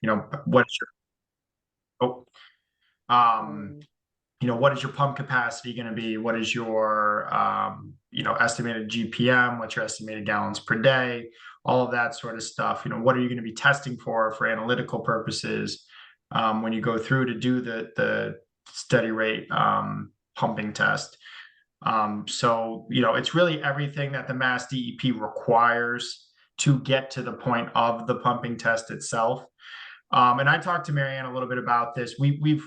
what is your, Mm. what is your pump capacity going to be? What is your, estimated GPM? What's your estimated gallons per day? All of that sort of stuff. What are you going to be testing for analytical purposes when you go through to do the steady rate pumping test? So it's really everything that the Mass DEP requires to get to the point of the pumping test itself. And I talked to Marianne a little bit about this. We've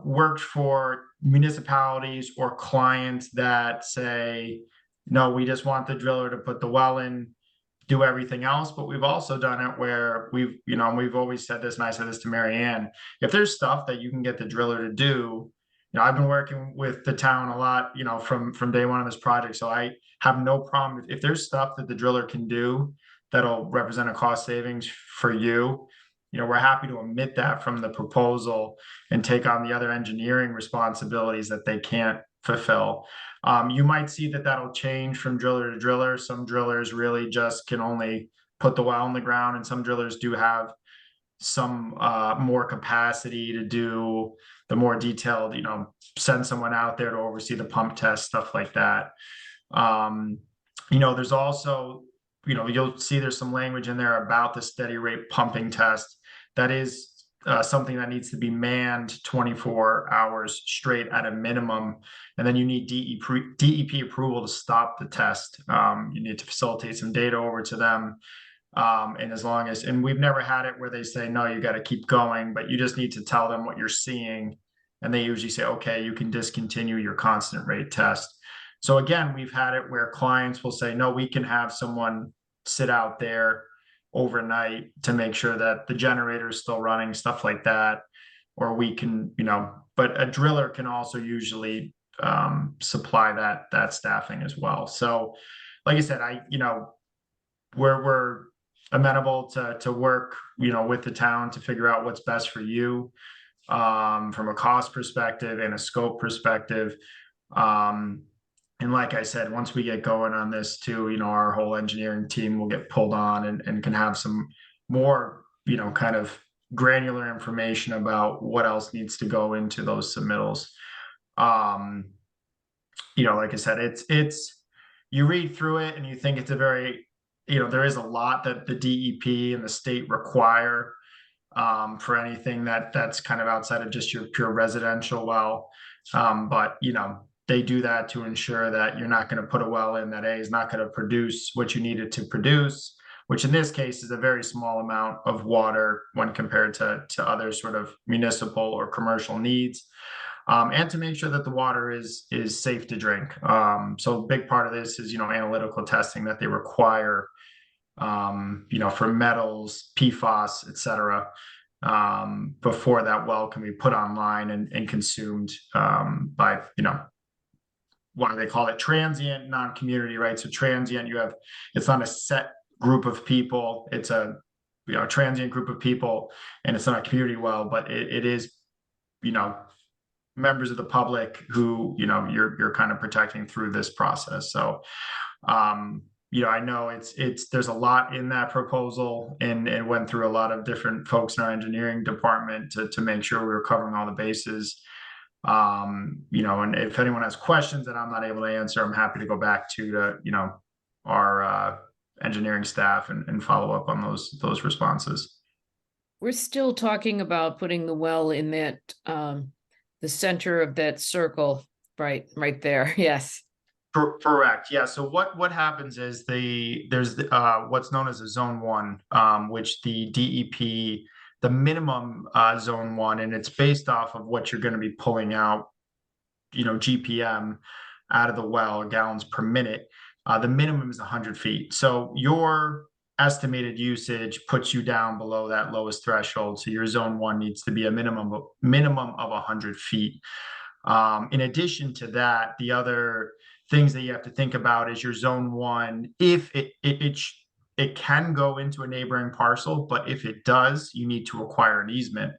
worked for municipalities or clients that say, no, we just want the driller to put the well in, do everything else. But we've also done it where we've always said this, and I said this to Marianne, if there's stuff that you can get the driller to do, I've been working with the town a lot, from day one of this project. So I have no problem if there's stuff that the driller can do that'll represent a cost savings for you. We're happy to omit that from the proposal and take on the other engineering responsibilities that they can't fulfill. You might see that that'll change from driller to driller. Some drillers really just can only put the well in the ground, and some drillers do have some more capacity to do the more detailed, send someone out there to oversee the pump test, stuff like that. There's also, you'll see there's some language in there about the steady rate pumping test. That is something that needs to be manned 24 hours straight at a minimum. And then you need DEP approval to stop the test. You need to facilitate some data over to them. And we've never had it where they say, no, you got to keep going, but you just need to tell them what you're seeing. And they usually say, okay, you can discontinue your constant rate test. So again, we've had it where clients will say, no, we can have someone sit out there overnight to make sure that the generator is still running, stuff like that. Or we can, but a driller can also usually supply that staffing as well. So like I said, we're amenable to work, with the town to figure out what's best for you from a cost perspective and a scope perspective. And like I said, once we get going on this too, our whole engineering team will get pulled on and can have some more, kind of granular information about what else needs to go into those submittals. Like I said, it's you read through it and you think it's a very, there is a lot that the DEP and the state require for anything that's kind of outside of just your pure residential well. But they do that to ensure that you're not going to put a well in that is not going to produce what you need it to produce, which in this case is a very small amount of water when compared to other sort of municipal or commercial needs. And to make sure that the water is safe to drink. So a big part of this is, analytical testing that they require, for metals, PFAS, et cetera, before that well can be put online and consumed by, what do they call it? Transient, non-community, right? So transient, it's not a set group of people. It's a, transient group of people, and it's not a community well, but it is, members of the public who, you're kind of protecting through this process. So, I know there's a lot in that proposal, and it went through a lot of different folks in our engineering department to make sure we were covering all the bases. And if anyone has questions that I'm not able to answer, I'm happy to go back to our engineering staff and follow up on those responses. We're still talking about putting the well in that the center of that circle, right there. Yes. Correct. Yeah. So what happens is there's what's known as a zone 1, which the DEP, the minimum zone 1, and it's based off of what you're going to be pulling out, GPM out of the well, gallons per minute. The minimum is 100 feet. So your estimated usage puts you down below that lowest threshold. So your zone 1 needs to be a minimum of 100 feet. In addition to that, the other things that you have to think about is your zone 1. If it can go into a neighboring parcel, but if it does, you need to acquire an easement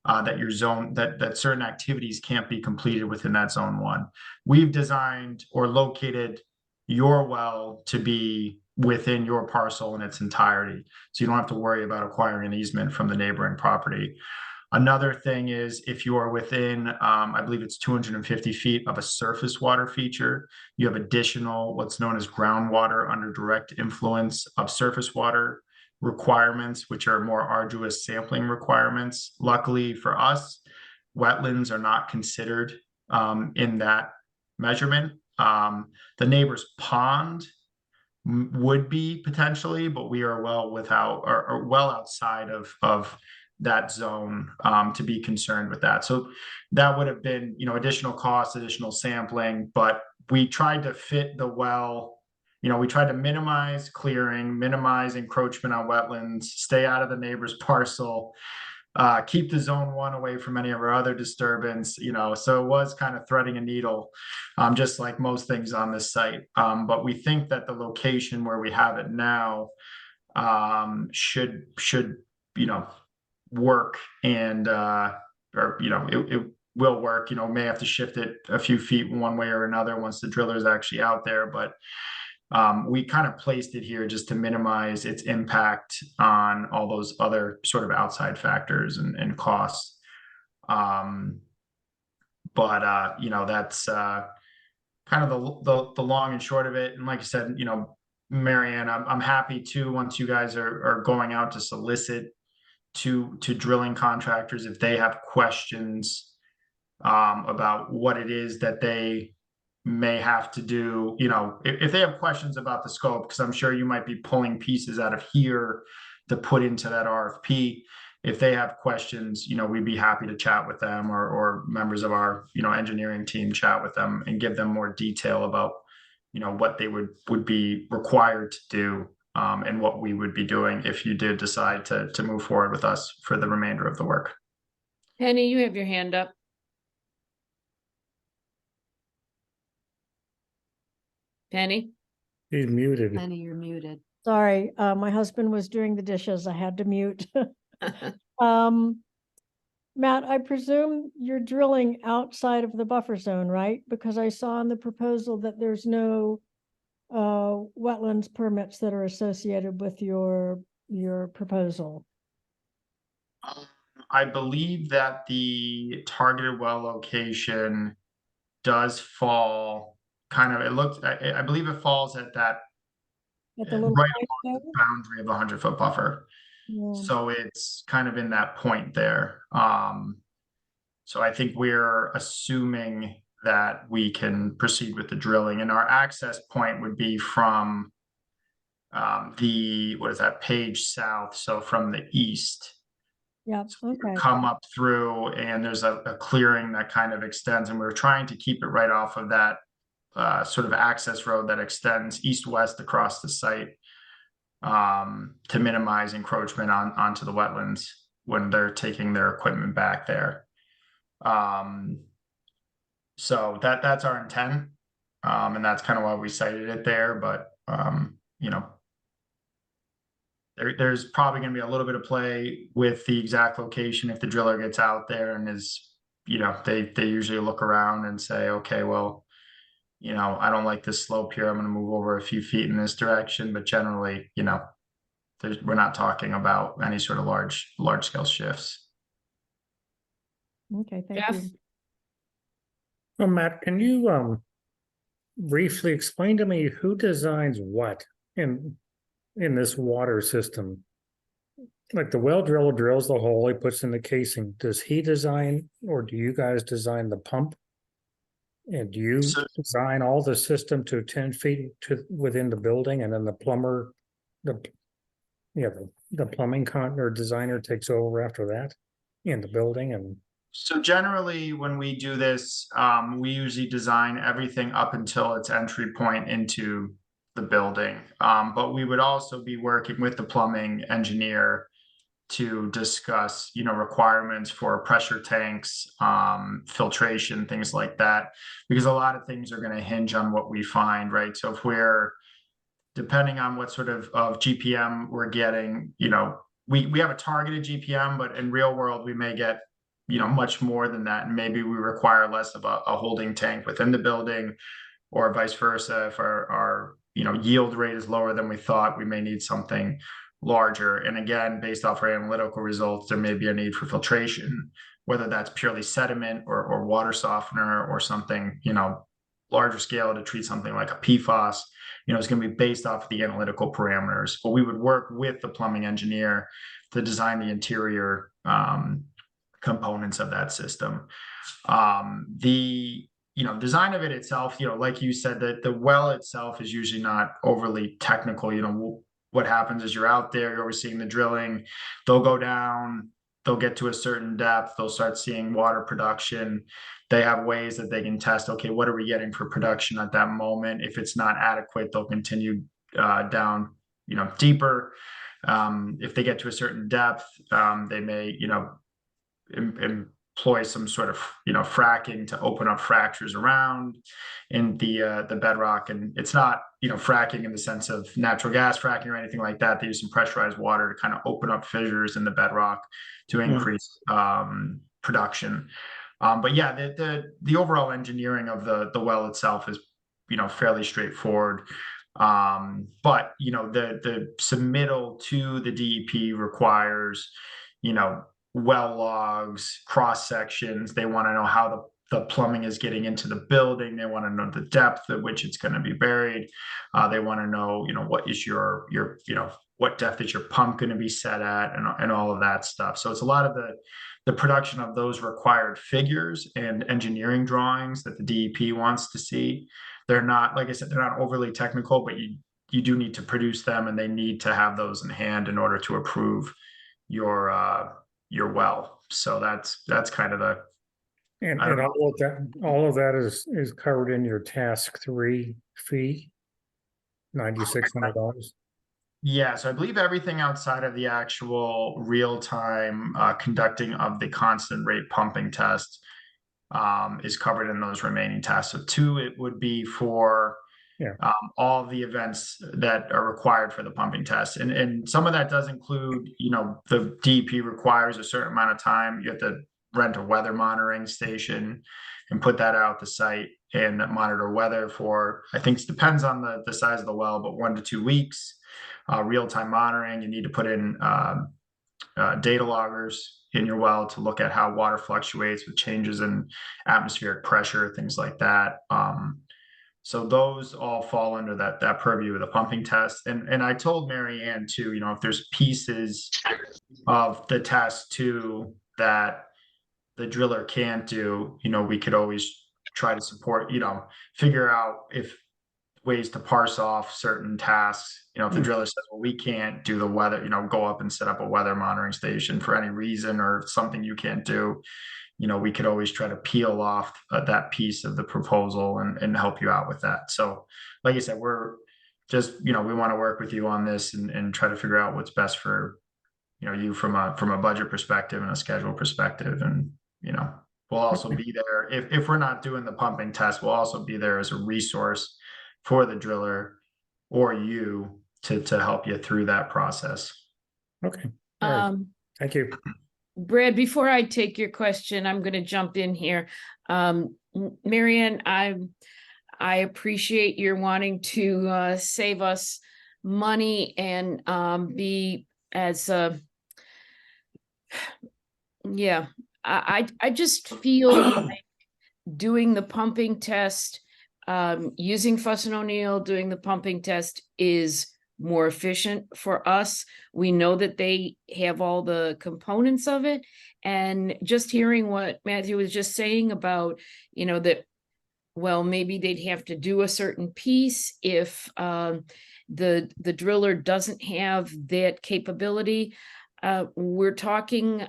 that your zone that certain activities can't be completed within that zone 1. We've designed or located your well to be within your parcel in its entirety. So you don't have to worry about acquiring an easement from the neighboring property. Another thing is if you are within, I believe it's 250 feet of a surface water feature, you have additional what's known as groundwater under direct influence of surface water requirements, which are more arduous sampling requirements. Luckily for us, wetlands are not considered in that measurement. The neighbor's pond would be potentially, but we are well without or well outside of that zone to be concerned with that. So that would have been, additional costs, additional sampling, but we tried to fit the well. We tried to minimize clearing, minimize encroachment on wetlands, stay out of the neighbor's parcel, keep the zone one away from any of our other disturbance, so it was kind of threading a needle, just like most things on this site. But we think that the location where we have it now should work, and it will work. May have to shift it a few feet one way or another once the driller is actually out there, but we kind of placed it here just to minimize its impact on all those other sort of outside factors and costs. But that's kind of the long and short of it. And like I said, Marianne, I'm happy to, once you guys are going out to solicit to drilling contractors, if they have questions about what it is that they may have to do, if they have questions about the scope, because I'm sure you might be pulling pieces out of here to put into that RFP. If they have questions, we'd be happy to chat with them, or members of our, engineering team chat with them and give them more detail about, what they would be required to do, and what we would be doing if you did decide to move forward with us for the remainder of the work. Penny, you have your hand up. Penny? He's muted. Penny, you're muted. Sorry, my husband was doing the dishes. I had to mute. Matt, I presume you're drilling outside of the buffer zone, right? Because I saw in the proposal that there's no wetlands permits that are associated with your proposal. I believe that the targeted well location does fall kind of, I believe it falls at that At the little right point along the boundary of the 100-foot buffer. there? So it's kind of in that point there. So I think we're assuming that we can proceed with the drilling, and our access point would be from what is that, page south, so from the east. Yeah, okay. Come up through, and there's a clearing that kind of extends, and we're trying to keep it right off of that sort of access road that extends east-west across the site, to minimize encroachment onto the wetlands when they're taking their equipment back there. So that's our intent, and that's kind of why we cited it there. But there's probably going to be a little bit of play with the exact location if the driller gets out there and is, they usually look around and say, okay, well, I don't like this slope here, I'm going to move over a few feet in this direction. But generally, we're not talking about any sort of large scale shifts. Okay, thank Jeff? you. Well, Matt, can you briefly explain to me who designs what in this water system? Like the well driller drills the hole, he puts in the casing. Does he design, or do you guys design the pump? And do you design all the system to 10 feet within the building, and then the plumber, the plumbing or designer takes over after that in the building? And So generally, when we do this, we usually design everything up until its entry point into the building. But we would also be working with the plumbing engineer to discuss, requirements for pressure tanks, filtration, things like that, because a lot of things are going to hinge on what we find, right? So if we're, depending on what sort of GPM we're getting, we have a targeted GPM, but in real world, we may get, much more than that. And maybe we require less of a holding tank within the building, or vice versa. If our yield rate is lower than we thought, we may need something larger. And again, based off our analytical results, there may be a need for filtration, whether that's purely sediment or water softener or something, larger scale to treat something like a PFAS. It's going to be based off of the analytical parameters. But we would work with the plumbing engineer to design the interior components of that system. The design of it itself, like you said, that the well itself is usually not overly technical. What happens is you're out there, you're overseeing the drilling, they'll go down, they'll get to a certain depth, they'll start seeing water production. They have ways that they can test, okay, what are we getting for production at that moment? If it's not adequate, they'll continue down, deeper. If they get to a certain depth, they may, employ some sort of fracking to open up fractures around in the bedrock. And it's not fracking in the sense of natural gas fracking or anything like that. They use some pressurized water to kind of open up fissures in the bedrock to increase production. But yeah, the overall engineering of the well itself is fairly straightforward. But the submittal to the DEP requires well logs, cross sections. They want to know how the plumbing is getting into the building. They want to know the depth at which it's going to be buried. They want to know, what is your what depth is your pump going to be set at, and all of that stuff. So it's a lot of the production of those required figures and engineering drawings that the DEP wants to see. They're not, like I said, they're not overly technical, but you do need to produce them, and they need to have those in hand in order to approve your well. So that's kind of the And all of that is covered in your task 3 fee, $9,600. Yeah, so I believe everything outside of the actual real-time conducting of the constant rate pumping test is covered in those remaining tasks. So 2, it would be for all the events that are required for the pumping test. And some of that does include, the DEP requires a certain amount of time. You have to rent a weather monitoring station and put that out the site and monitor weather for, I think it depends on the size of the well, but 1 to 2 weeks. Real-time monitoring, you need to put in data loggers in your well to look at how water fluctuates with changes in atmospheric pressure, things like that. So those all fall under that purview of the pumping test. And I told Mary Ann too, if there's pieces of the test too that the driller can't do, we could always try to support, figure out if ways to parse off certain tasks. If the driller says, well, we can't do the weather, go up and set up a weather monitoring station for any reason, or something you can't do, we could always try to peel off that piece of the proposal and help you out with that. So like I said, we're just, we want to work with you on this and try to figure out what's best for, you from a budget perspective and a schedule perspective. And, we'll also be there if we're not doing the pumping test, we'll also be there as a resource for the driller or you to help you through that process. Okay. All right. Thank you. Brad, before I take your question, I'm going to jump in here. Mary Ann, I appreciate your wanting to save us money and be as I just feel like doing the pumping test, using Fuss and O'Neill, doing the pumping test is more efficient for us. We know that they have all the components of it. And just hearing what Matthew was just saying about, that, well, maybe they'd have to do a certain piece if the driller doesn't have that capability. We're talking,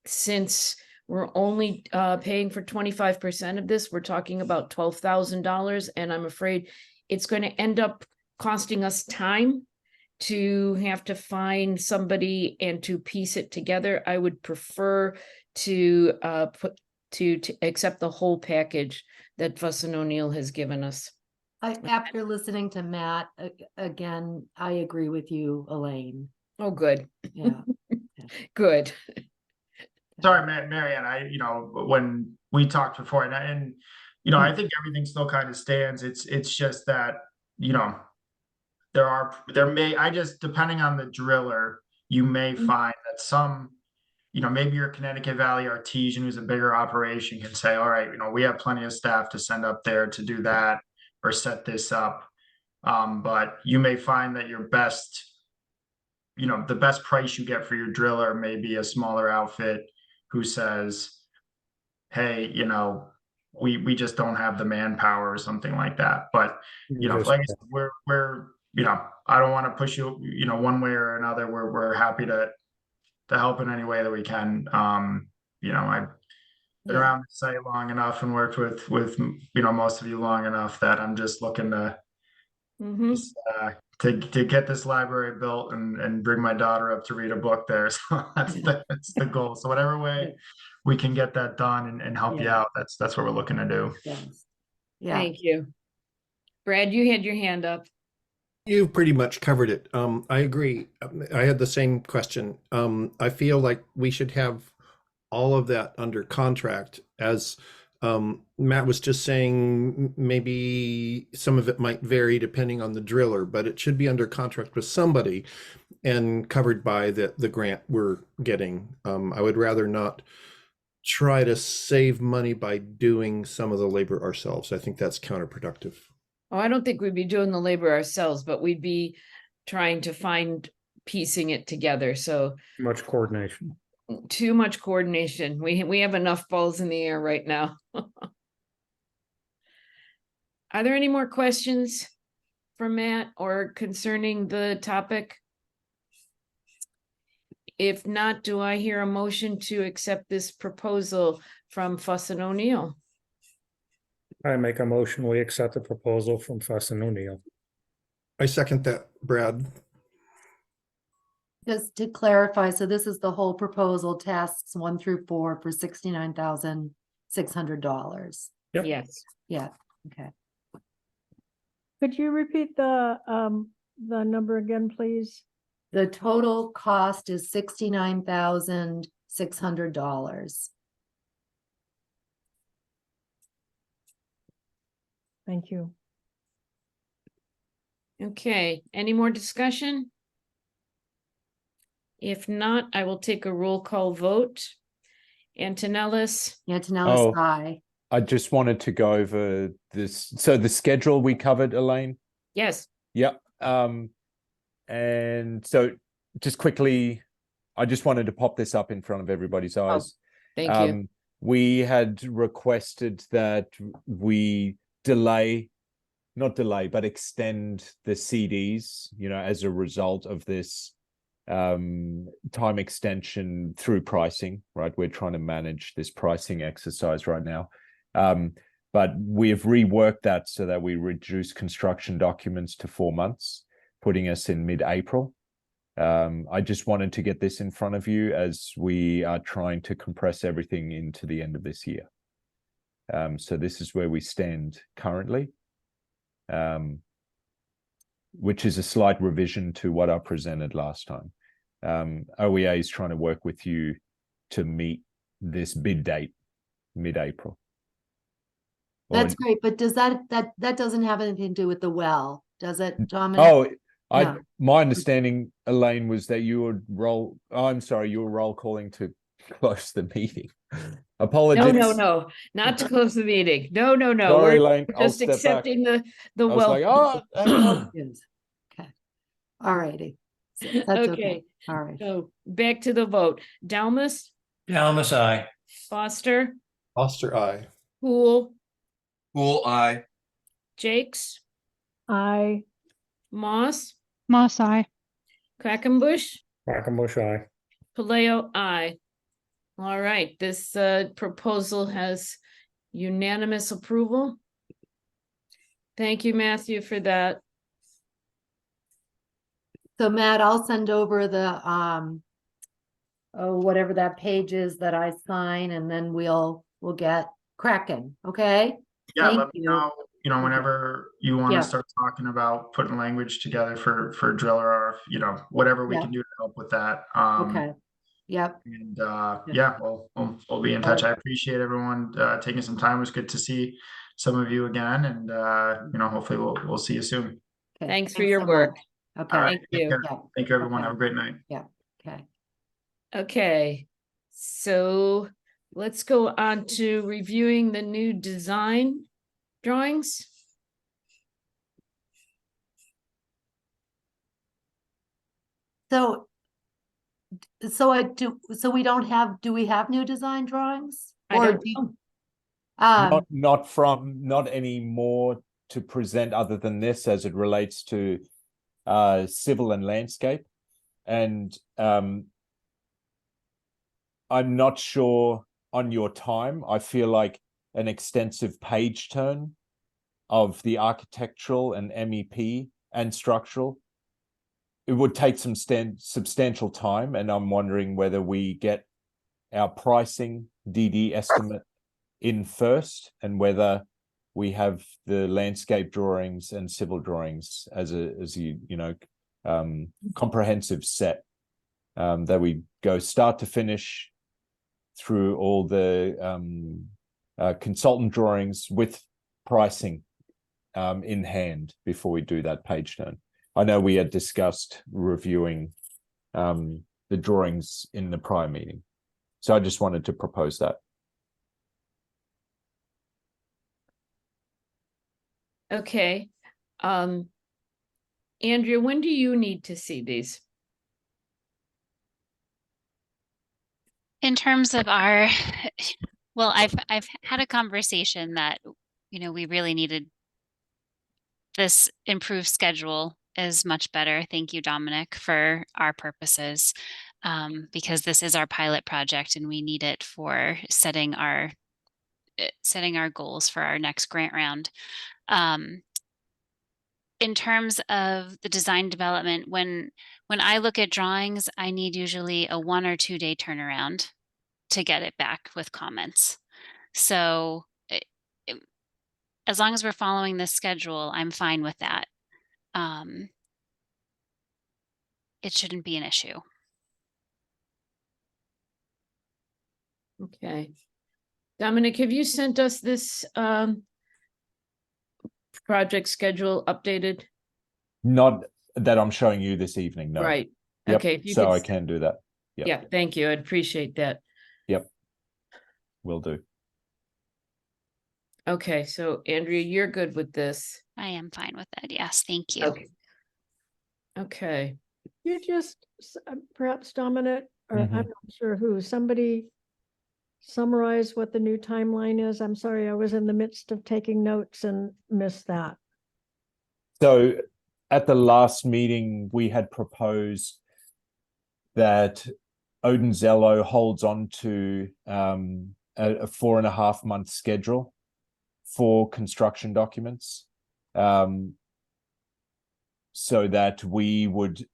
since we're only paying for 25% of this, we're talking about $12,000. And I'm afraid it's going to end up costing us time to have to find somebody and to piece it together. I would prefer to accept the whole package that Fuss and O'Neill has given us. After listening to Matt, again, I agree with you, Elaine. Oh, good. Yeah. Good. Sorry, Mary Ann, when we talked before, and I think everything still kind of stands. It's just that, I just, depending on the driller, you may Mhm. find that some, maybe your Connecticut Valley Artesian, who's a bigger operation, can say, all right, we have plenty of staff to send up there to do that or set this up. But you may find that the best price you get for your driller may be a smaller outfit who says, hey, we just don't have the manpower or something like that. But, Just, like I said, we're, I don't want to push you, one way or another. We're happy to help in any way that we can. I've been Yeah. around the site long enough and worked with most of you long enough that I'm just looking to Mhm. just, to get this library built and bring my daughter up to read a book there. So that's the goal. So whatever way we can get that done and help you Yeah. out, that's what we're looking to do. Yes. Yeah. Thank you. Brad, you had your hand up. You pretty much covered it. I agree. I had the same question. I feel like we should have all of that under contract, as Matt was just saying. Maybe some of it might vary depending on the driller, but it should be under contract with somebody and covered by the grant we're getting. I would rather not try to save money by doing some of the labor ourselves. I think that's counterproductive. Oh, I don't think we'd be doing the labor ourselves, but we'd be trying to find piecing it together. So much coordination. too much coordination. We have enough balls in the air right now. Are there any more questions for Matt or concerning the topic? If not, do I hear a motion to accept this proposal from Fuss and O'Neill? I make a motion, we accept the proposal from Fuss and O'Neill. I second that, Brad. Just to clarify, so this is the whole proposal, tasks 1 through 4 for $69,600. Yep. Yes. Yeah, okay. Could you repeat the number again, please? The total cost is $69,600. Thank you. Okay, any more discussion? If not, I will take a roll call vote. Antonellis, Antonellis, Oh. aye. I just wanted to go over this. So the schedule we covered, Elaine. yes. Yep. And so just quickly, I just wanted to pop this up in front of everybody's eyes. Thank you. We had requested that we not delay, but extend the CDs, as a result of this time extension through pricing, right? We're trying to manage this pricing exercise right now. But we've reworked that so that we reduce construction documents to 4 months, putting us in mid-April. I just wanted to get this in front of you as we are trying to compress everything into the end of this year. So this is where we stand currently, which is a slight revision to what I presented last time. OEA is trying to work with you to meet this bid date, mid-April. That's great, but does that doesn't have anything to do with the well, does it, Dominic? Oh, No. my understanding, Elaine, was that you were roll calling to close the meeting. Apologies. No, not to close the meeting. No. Sorry, Elaine, We're I'll just step back. accepting the I was well. like, oh, hang on. Yes. Okay. All righty. So that's okay. All right. So back to the vote. Dalmas, Dalmas, aye. Foster, Foster, aye. Poole, Poole, aye. Jakes, I Moss, Aye. Quackenbush, Quackenbush, aye. Paleo, aye. All right, this proposal has unanimous approval. Thank you, Matthew, for that. So Matt, I'll send over the whatever that page is that I sign, and then we'll get cracking. Okay. Yeah, Thank let me you. know, whenever you want Yeah. to start talking about putting language together for driller, or whatever we Yeah. can do to help with that. Okay. Yep. And Yeah. we'll be in touch. I appreciate everyone taking some time. It was good to see some of you again, and hopefully we'll see you soon. Okay, Thanks for your so work. much. All Okay, right. Thank Take you. care. Yeah. Thank you, everyone. Okay. Have a great night. okay. Okay, so let's go on to reviewing the new design drawings. So do we have new design drawings? I Or don't know. Not any more to present other than this as it relates to civil and landscape. And I'm not sure on your time. I feel like an extensive page turn of the architectural and MEP and structural, it would take some substantial time. And I'm wondering whether we get our pricing DD estimate in first, and whether we have the landscape drawings and civil drawings as comprehensive set, that we go start to finish through all the consultant drawings with pricing in hand before we do that page turn. I know we had discussed reviewing the drawings in the prior meeting, so I just wanted to propose that. Okay. Andrea, when do you need to see these? In terms of our, well, I've had a conversation that, we really needed this improved schedule is much better. Thank you, Dominic, for our purposes, because this is our pilot project and we need it for setting our goals for our next grant round. In terms of the design development, when I look at drawings, I need usually a 1 or 2 day turnaround to get it back with comments. So as long as we're following this schedule, I'm fine with that. It shouldn't be an issue. Okay. Dominic, have you sent us this project schedule updated? Not that I'm showing you this evening, no. Right. Yep. Okay. If you So could I can do that. Yep. Yeah, thank you. I'd appreciate that. Yep. Will do. Okay, so Andrea, you're good with this. I am fine with that. Yes, thank you. Okay. Okay. You just, perhaps Dominic, or I'm Mhm. not sure who, somebody summarize what the new timeline is? I'm sorry, I was in the midst of taking notes and missed that. So at the last meeting, we had proposed that Odenzello holds on to a 4.5 month schedule for construction documents, so that we would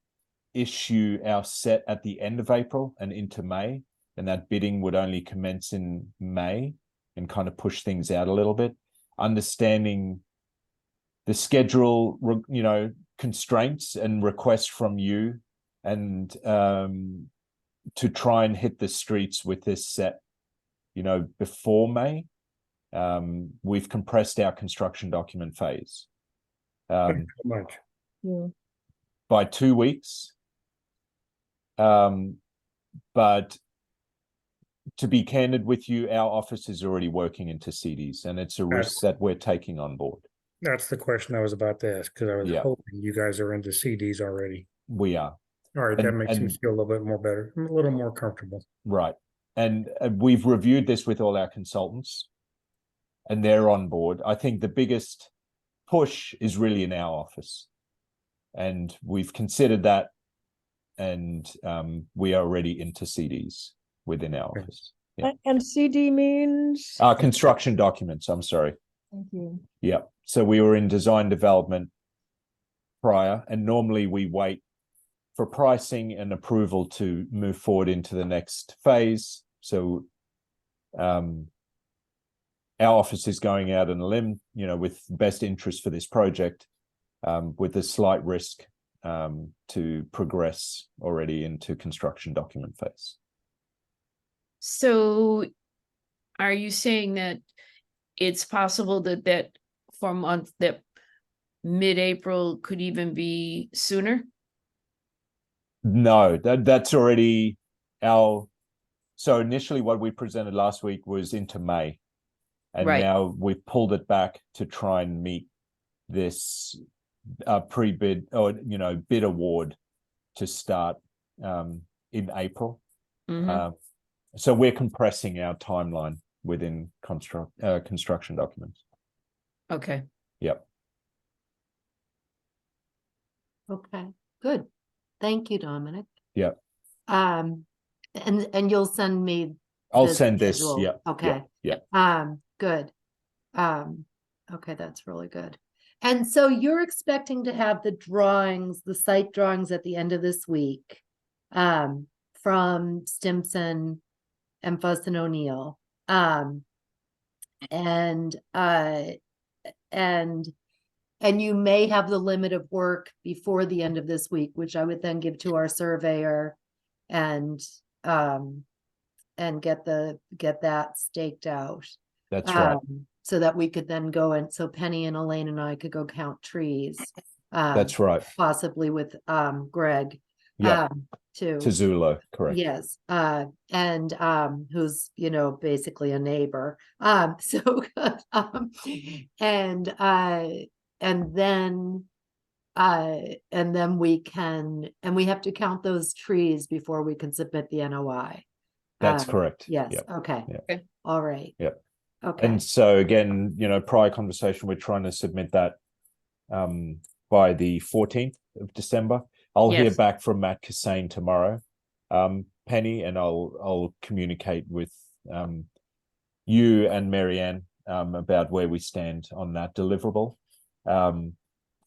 issue our set at the end of April and into May, and that bidding would only commence in May and kind of push things out a little bit, understanding the schedule, constraints and requests from you, and to try and hit the streets with this set, before May. We've compressed our construction document phase Much. Yeah. by 2 weeks. But to be candid with you, our office is already working into CDs, and it's a risk that we're taking on board. That's the question I was about to ask, because I was Yeah. hoping you guys are into CDs already. We are. All right, that And- makes me and- feel a little bit more better. I'm a little more comfortable. Right. And we've reviewed this with all our consultants, and they're on board. I think the biggest push is really in our office, and we've considered that, and we are already into CDs within our Okay. office. Yeah. And CD means? Construction documents, I'm sorry. Thank you. Yeah. So we were in design development prior, and normally we wait for pricing and approval to move forward into the next phase. So our office is going out on a limb, with best interest for this project, with a slight risk to progress already into construction document phase. So are you saying that it's possible that mid-April could even be sooner? No, that's already our. So initially, what we presented last week was into May, and Right. now we've pulled it back to try and meet this pre-bid or bid award to start in April. Mhm. So we're compressing our timeline within construction documents. Okay. Yep. Okay, good. Thank you, Dominic. Yep. And you'll send me. I'll the send this. schedule. Yep. Okay. Yep. Good. Okay, that's really good. And so you're expecting to have the drawings, the site drawings at the end of this week, from Stimson and Fuss and O'Neill. And you may have the limit of work before the end of this week, which I would then give to our surveyor and get that staked out. That's right. So that we could then go and so Penny and Elaine and I could go count trees. That's right. Possibly with Greg. Yep. Too. Tezzulo, correct. Yes. And who's basically a neighbor. So and then we have to count those trees before we can submit the NOI. That's correct. Yes. Yep. Okay. Yep. Okay. All right. Yep. Okay. And so again, prior conversation, we're trying to submit that by the 14th of December. I'll hear Yes. back from Matt Cassane tomorrow, Penny, and I'll communicate with you and Marianne about where we stand on that deliverable.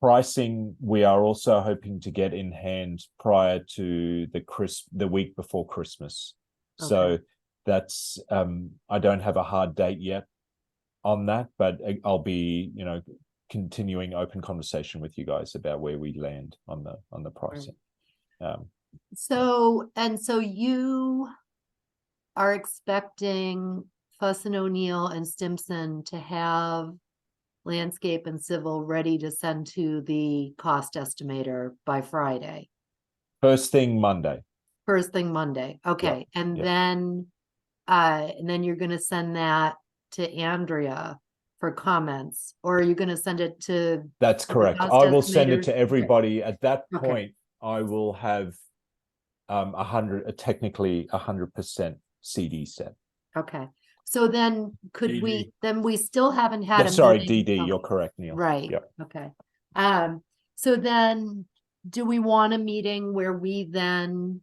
Pricing, we are also hoping to get in hand prior to the week before Christmas. Okay. So that's I don't have a hard date yet on that, but I'll be continuing open conversation with you guys about where we land on the pricing. So you are expecting Fuss and O'Neill and Stimson to have landscape and civil ready to send to the cost estimator by Friday. First thing Monday. Okay. And then you're going to send that to Andrea for comments, or are you going to send it to? That's correct. cost I will send it estimators? to everybody. At that Okay. point, I will have technically 100% CD set. Okay. So then we still haven't had a Sorry, meeting. DD, Okay. you're correct, Neil. Right. Yep. Okay. So then do we want a meeting where we then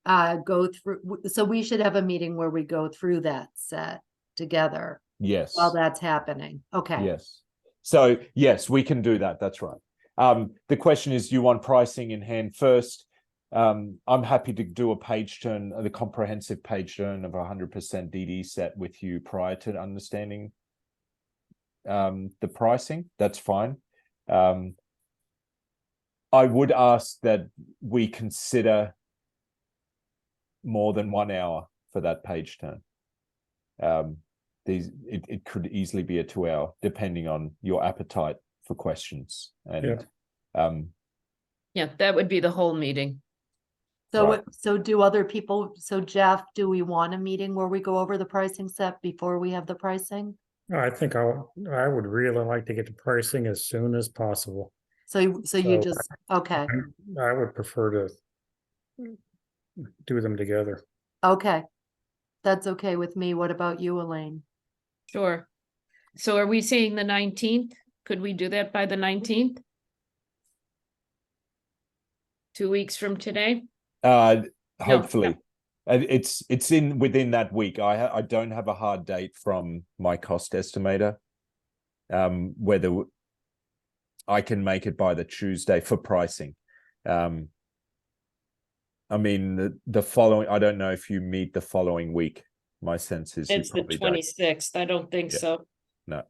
go through, so we should have a meeting where we go through that set together Yes. while that's happening. Okay. Yes. So yes, we can do that. That's right. The question is, you want pricing in hand first? I'm happy to do a page turn, the comprehensive page turn of 100% DD set with you prior to understanding the pricing. That's fine. I would ask that we consider more than 1 hour for that page turn. It could easily be a 2 hour, depending on your appetite for questions. And Yeah, that would be the whole meeting. So, Right. so do other people, so Jeff, do we want a meeting where we go over the pricing set before we have the pricing? I think I would really like to get the pricing as soon as possible. So you So, just, okay, I would prefer to do them together. okay. That's okay with me. What about you, Elaine? Sure. So are we saying the 19th? Could we do that by the 19th? 2 weeks from today? Hopefully. It's within that week. I don't have a hard date from my cost estimator. Whether I can make it by the Tuesday for pricing. I mean, the following, I don't know if you meet the following week. My sense is It's the 26th. I don't think so. No.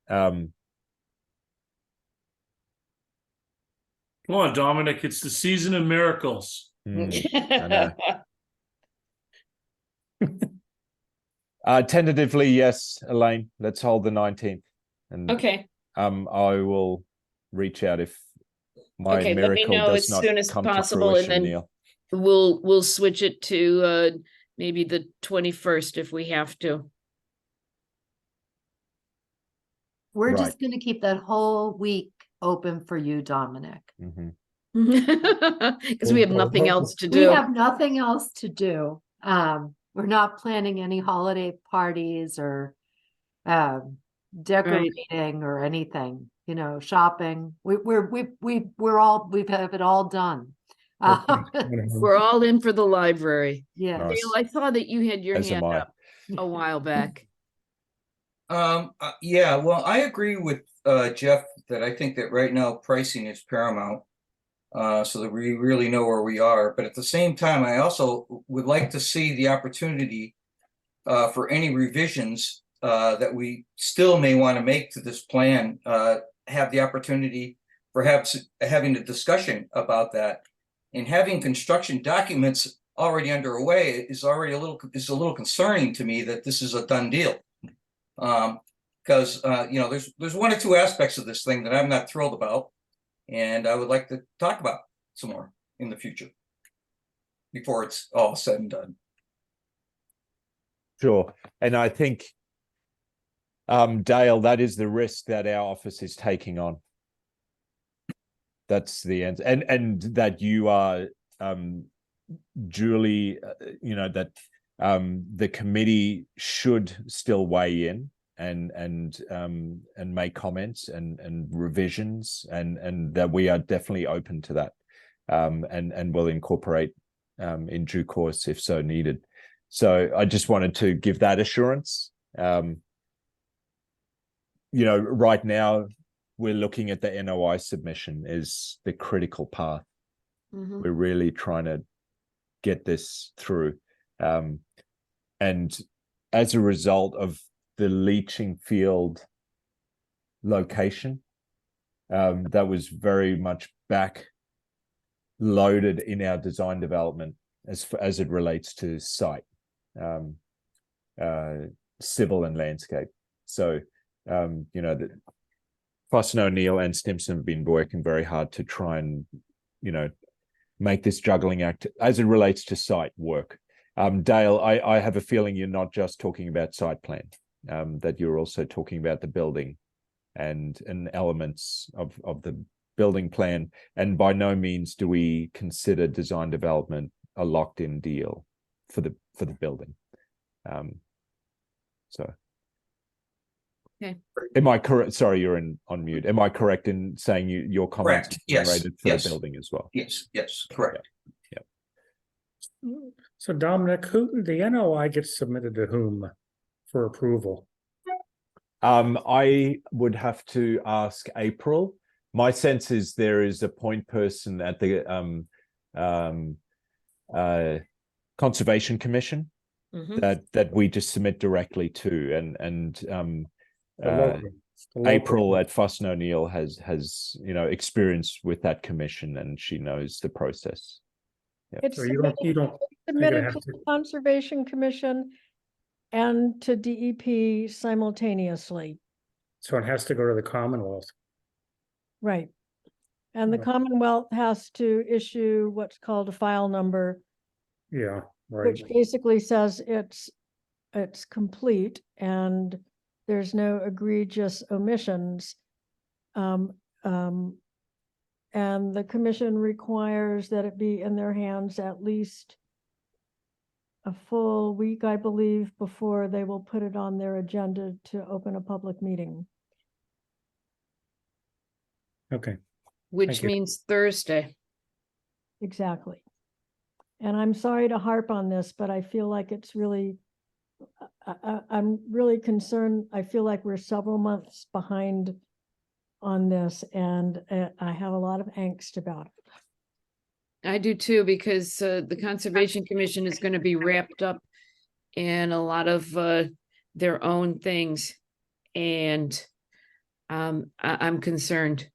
Come on, Dominic. It's the season of miracles. I know. Tentatively, yes, Elaine. Let's hold the 19th. And Okay. I will reach out if my Okay, let me miracle know does as not soon as come to possible, and fruition, then Neil. we'll switch it to maybe the 21st if we have to. We're Right. just gonna keep that whole week open for you, Dominic. Mhm. Because we have nothing else to We do. have nothing else to do. We're not planning any holiday parties or decorating or anything, you know, shopping. We have it all done. We're all in for the library. Yeah. Nice. Dale, I saw that you had your As am hand I. up a while back. Yeah, well, I agree with Jeff that I think that right now pricing is paramount. So that we really know where we are. But at the same time, I also would like to see the opportunity for any revisions that we still may want to make to this plan, have the opportunity, perhaps having a discussion about that, and having construction documents already underway is already a little concerning to me that this is a done deal. Because you know, there's one or two aspects of this thing that I'm not thrilled about, and I would like to talk about some more in the future before it's all said and done. Sure. And I think, Dale, that is the risk that our office is taking on. That's the end. And that you are, Julie, you know, that the committee should still weigh in and make comments and revisions, and that we are definitely open to that, and will incorporate in due course if so needed. So I just wanted to give that assurance. You know, right now we're looking at the NOI submission is the critical path. Mhm. We're really trying to get this through. And as a result of the leaching field location, that was very much back loaded in our design development as it relates to site, civil and landscape. So, you know, Foss & O'Neill and Stimson have been working very hard to try and, you know, make this juggling act as it relates to site work. Dale, I have a feeling you're not just talking about site plan, that you're also talking about the building and elements of the building plan. And by no means do we consider design development a locked in deal for the building. So. Okay. Am I correct? Sorry, you're on mute. Am I correct in saying your comments Correct. Yes. generated for Yes. the building as well? Yes, correct. So Dominic, who the NOI gets submitted to whom for approval? I would have to ask April. My sense is there is a point person at the Conservation Commission that we just submit directly to, and April at Foss & O'Neill has you know experience with that commission, and she knows the process. Yeah. It's So you don't submitted have to the to- Conservation Commission and to DEP simultaneously, So it has to go to the Commonwealth. right? And the Right. Commonwealth has to issue what's called a file number, Yeah, right. which basically says it's complete and there's no egregious omissions. And the commission requires that it be in their hands at least a full week, I believe, before they will put it on their agenda to open a public meeting. Okay. Which Thank you. means Thursday. Exactly. And I'm sorry to harp on this, but I feel like it's really, I'm really concerned. I feel like we're several months behind on this, and I have a lot of angst about it. I do too, because the Conservation Commission is going to be wrapped up in a lot of their own things. And I'm concerned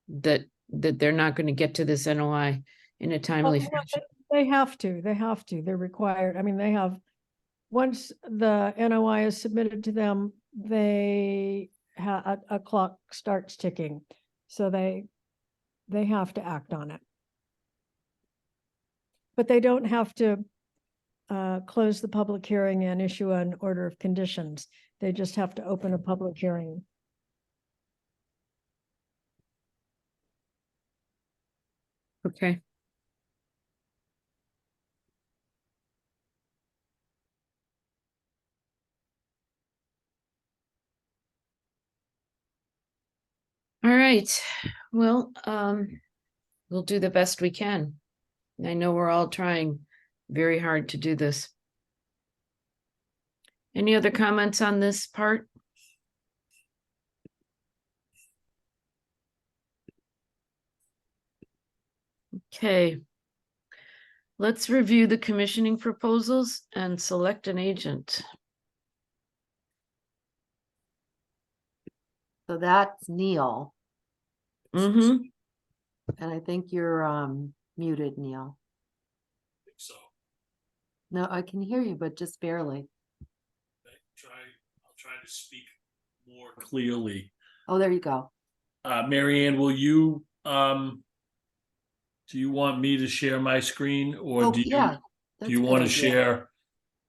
that they're not going to get to this NOI in a timely Well, fashion. They have to, they're required. I mean, they have, once the NOI is submitted to them, they a clock starts ticking. So they have to act on it. But they don't have to close the public hearing and issue an order of conditions. They just have to open a public hearing. Okay. All right, well, we'll do the best we can. I know we're all trying very hard to do this. Any other comments on this part? Okay. Let's review the commissioning proposals and select an agent. So that's Neil, Mm-hmm. and I think you're muted, Neil. So No, I can hear you, but just barely. I'll try to speak more clearly. Oh, there you go. Mary Ann, will you do you want me to share my screen, or Oh, do you yeah. do That's you a good want to idea. share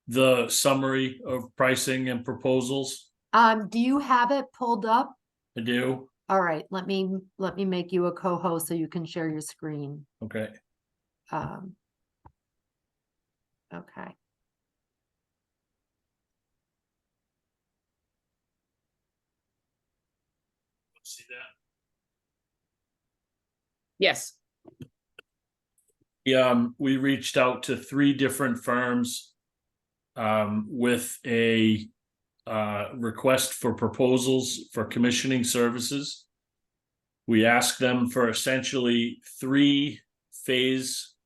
the summary of pricing and proposals? Do you have it pulled up? I do. All right, let me make you a co-host so you can share your screen. Okay. Okay. See that? Yes. We reached out to 3 different firms with a request for proposals for commissioning services. We asked them for essentially 3 phases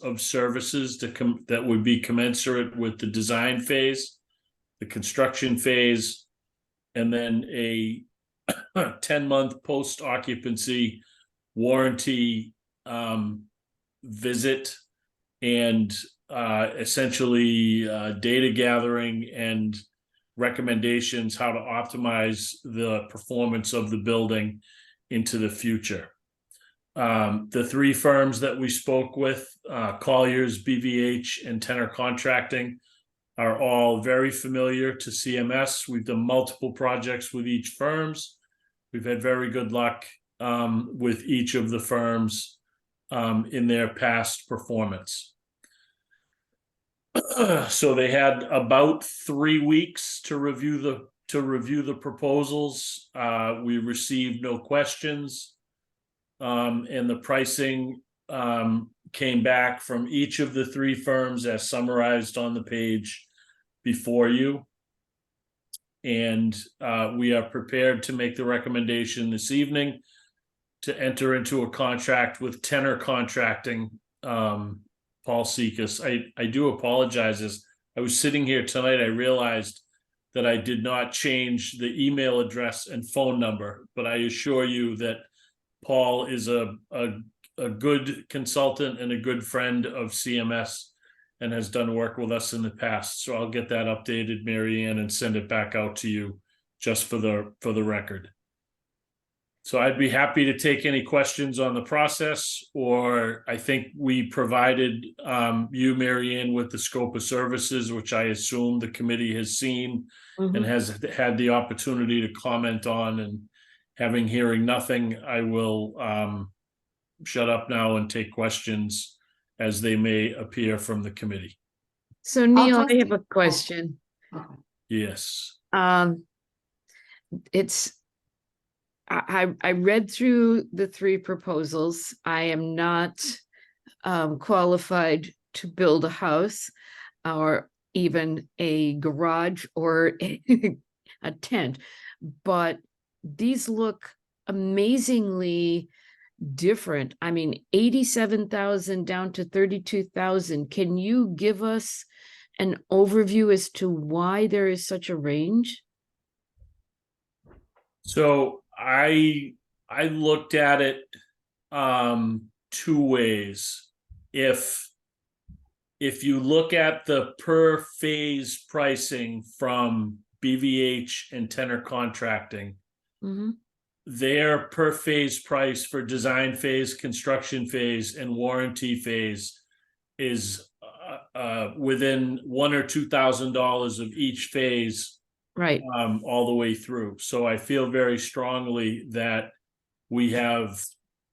of services that would be commensurate with the design phase, the construction phase, and then a 10-month post-occupancy warranty visit, and essentially data gathering and recommendations how to optimize the performance of the building into the future. The 3 firms that we spoke with, Colliers, BVH, and Tenor Contracting, are all very familiar to CMS. We've done multiple projects with each firms. We've had very good luck with each of the firms in their past performance. So they had about 3 weeks to review the proposals. We received no questions, and the pricing came back from each of the 3 firms as summarized on the page before you. And we are prepared to make the recommendation this evening to enter into a contract with Tenor Contracting, Paul Sekas. I do apologize. As I was sitting here tonight, I realized that I did not change the email address and phone number, but I assure you that Paul is a good consultant and a good friend of CMS and has done work with us in the past. So I'll get that updated, Mary Ann, and send it back out to you just for the record. So I'd be happy to take any questions on the process, or I think we provided you, Mary Ann, with the scope of services, which I assume the committee has seen and has had the opportunity to comment on. And hearing nothing, I will shut up now and take questions as they may appear from the committee. So Neil, I just- have a question. Okay. Yes. I read through the 3 proposals. I am not qualified to build a house or even a garage or a tent, but these look amazingly different. I mean, 87,000 down to 32,000. Can you give us an overview as to why there is such a range? So I looked at it 2 ways. If you look at the per phase pricing from BVH and Tenor Contracting, Mm-hmm. their per phase price for design phase, construction phase, and warranty phase is within $1,000 or $2,000 of each phase, Right. all the way through. So I feel very strongly that we have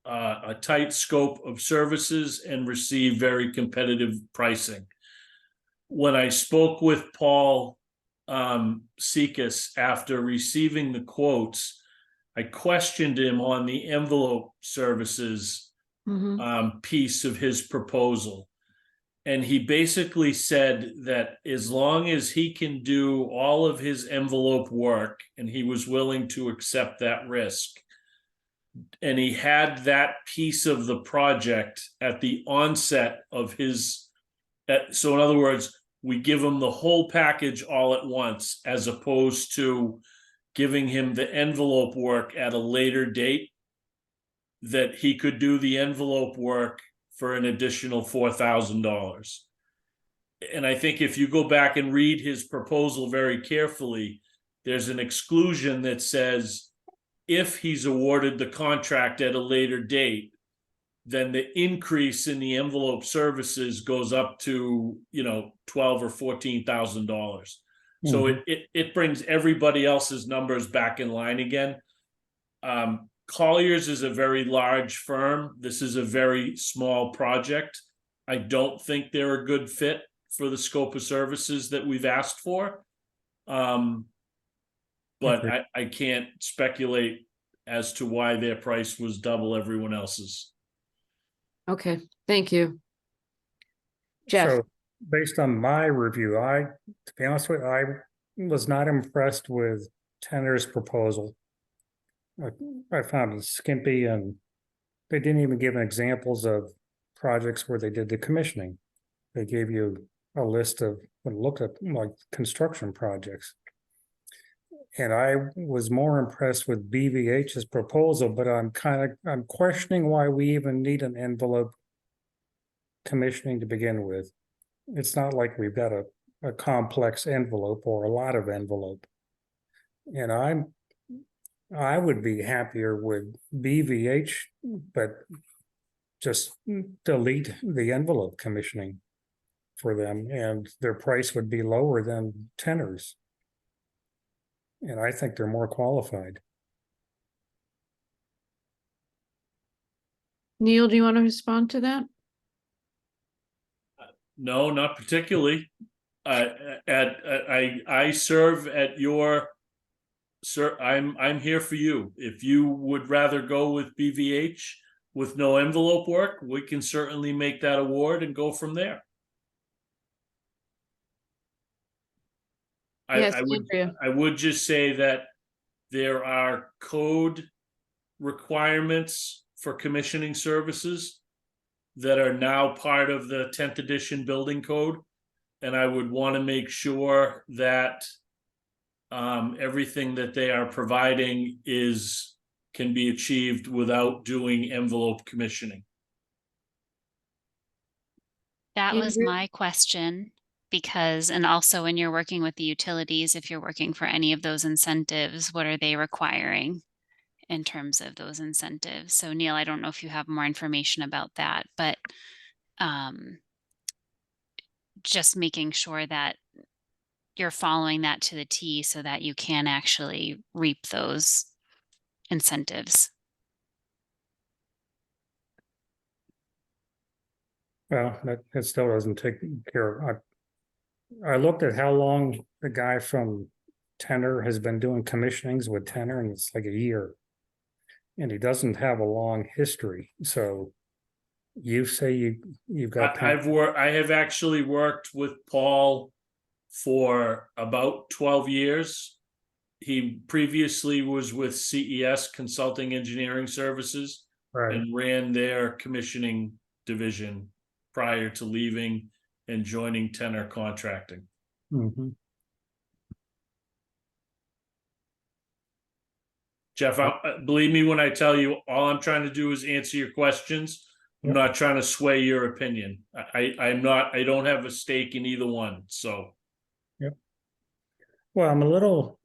a tight scope of services and receive very competitive pricing. When I spoke with Paul Sekas after receiving the quotes, I questioned him on the envelope services Mm-hmm. piece of his proposal. And he basically said that as long as he can do all of his envelope work, and he was willing to accept that risk, and he had that piece of the project at the onset of his, so in other words, we give him the whole package all at once, as opposed to giving him the envelope work at a later date, that he could do the envelope work for an additional $4,000. And I think if you go back and read his proposal very carefully, there's an exclusion that says if he's awarded the contract at a later date, then the increase in the envelope services goes up to, $12,000 or $14,000. So it brings everybody else's numbers back in line again. Colliers is a very large firm. This is a very small project. I don't think they're a good fit for the scope of services that we've asked for. But I can't speculate as to why their price was double everyone else's. Okay, thank you. Jeff? So based on my review, to be honest with you, I was not impressed with Tenor's proposal. I found it skimpy, and they didn't even give examples of projects where they did the commissioning. They gave you a list of what looked at like construction projects. And I was more impressed with BVH's proposal, but I'm questioning why we even need an envelope commissioning to begin with. It's not like we've got a complex envelope or a lot of envelope. And I would be happier with BVH, but just delete the envelope commissioning for them, and their price would be lower than Tenor's. And I think they're more qualified. Neil, do you want to respond to that? No, not particularly. I serve at your, sir. I'm here for you. If you would rather go with BVH with no envelope work, we can certainly make that award and go from there. Yes, I would just say that there are code requirements for commissioning services that are now part of the 10th edition building code. And I would want to make sure that everything that they are providing can be achieved without doing envelope commissioning. That was Andrew? my question, because, and also when you're working with the utilities, if you're working for any of those incentives, what are they requiring in terms of those incentives? So Neil, I don't know if you have more information about that, but just making sure that you're following that to the T so that you can actually reap those incentives. Well, that still doesn't take care of. I looked at how long the guy from Tenor has been doing commissionings with Tenor, and it's like a year. And he doesn't have a long history. So you say you've got. I have actually worked with Paul for about 12 years. He previously was with CES Consulting Engineering Services, Right. and ran their commissioning division prior to leaving and joining Tenor Contracting. Mm-hmm. Jeff, believe me when I tell you, all I'm trying to do is answer your questions. I'm not trying to sway your opinion. I don't have a stake in either one. So. Yep. Well, I'm a little.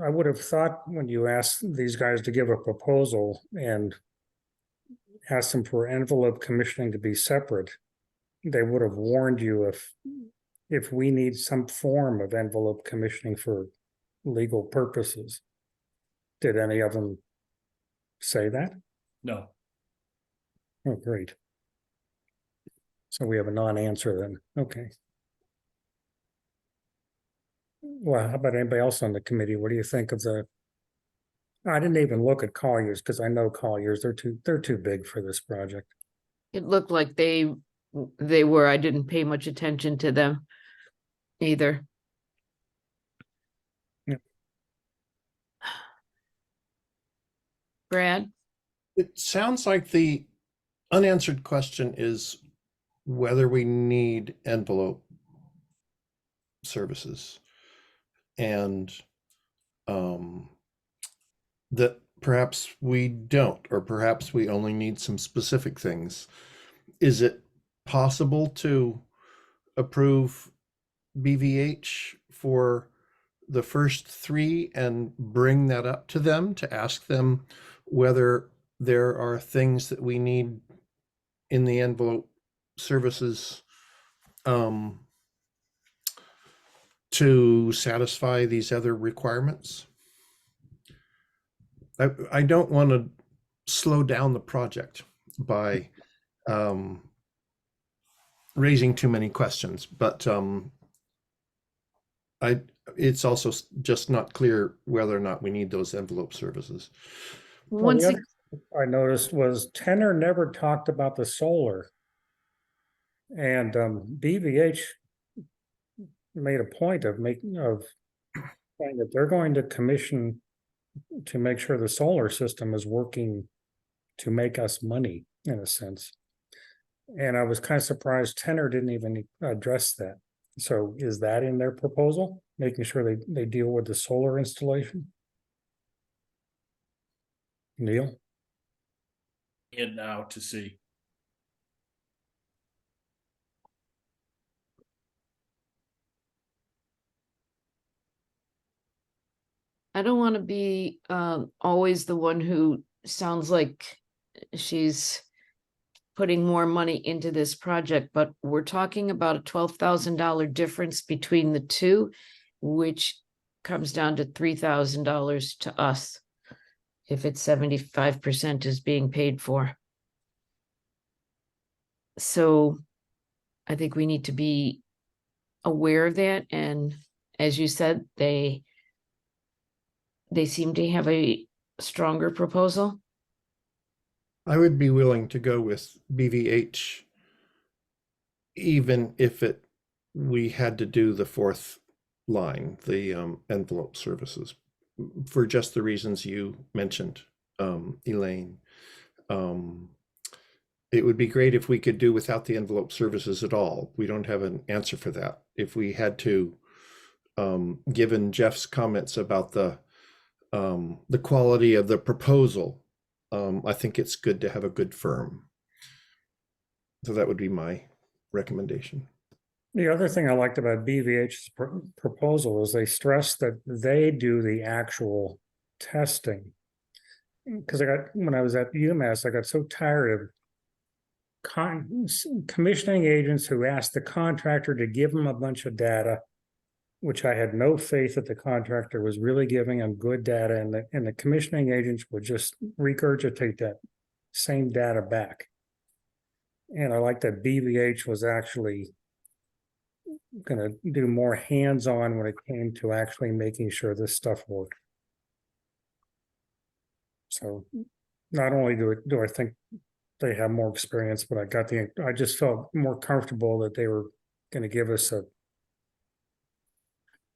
I would have thought when you asked these guys to give a proposal and asked them for envelope commissioning to be separate, they would have warned you if we need some form of envelope commissioning for legal purposes. Did any of them say that? No. Oh, great. So we have a non-answer then. Okay. Well, how about anybody else on the committee? What do you think of the? I didn't even look at Colliers because I know Colliers. They're too big for this project. It looked like they were, I didn't pay much attention to them either. Yeah. Brad? It sounds like the unanswered question is whether we need envelope services, and that perhaps we don't, or perhaps we only need some specific things. Is it possible to approve BVH for the first three and bring that up to them to ask them whether there are things that we need in the envelope services to satisfy these other requirements? I don't want to slow down the project by raising too many questions, but it's also just not clear whether or not we need those envelope services. Well, Once the it, other I noticed was Tenor never talked about the solar, and BVH made a point of saying that they're going to commission to make sure the solar system is working to make us money in a sense. And I was kind of surprised Tenor didn't even address that. So is that in their proposal, making sure they deal with the solar installation? Neil? In now to see. I don't want to be always the one who sounds like she's putting more money into this project, but we're talking about a $12,000 difference between the two, which comes down to $3,000 to us if it's 75% is being paid for. So I think we need to be aware of that. And as you said, they seem to have a stronger proposal. I would be willing to go with BVH, even if we had to do the fourth line, the envelope services, for just the reasons you mentioned, Elaine. It would be great if we could do without the envelope services at all. We don't have an answer for that. If we had to, given Jeff's comments about the quality of the proposal, I think it's good to have a good firm. So that would be my recommendation. The other thing I liked about BVH's proposal is they stress that they do the actual testing. Because when I was at UMass, I got so tired of commissioning agents who asked the contractor to give them a bunch of data, which I had no faith that the contractor was really giving them good data, and the commissioning agents would just regurgitate that same data back. And I like that BVH was actually going to do more hands-on when it came to actually making sure this stuff worked. So not only do I think they have more experience, but I just felt more comfortable that they were going to give us a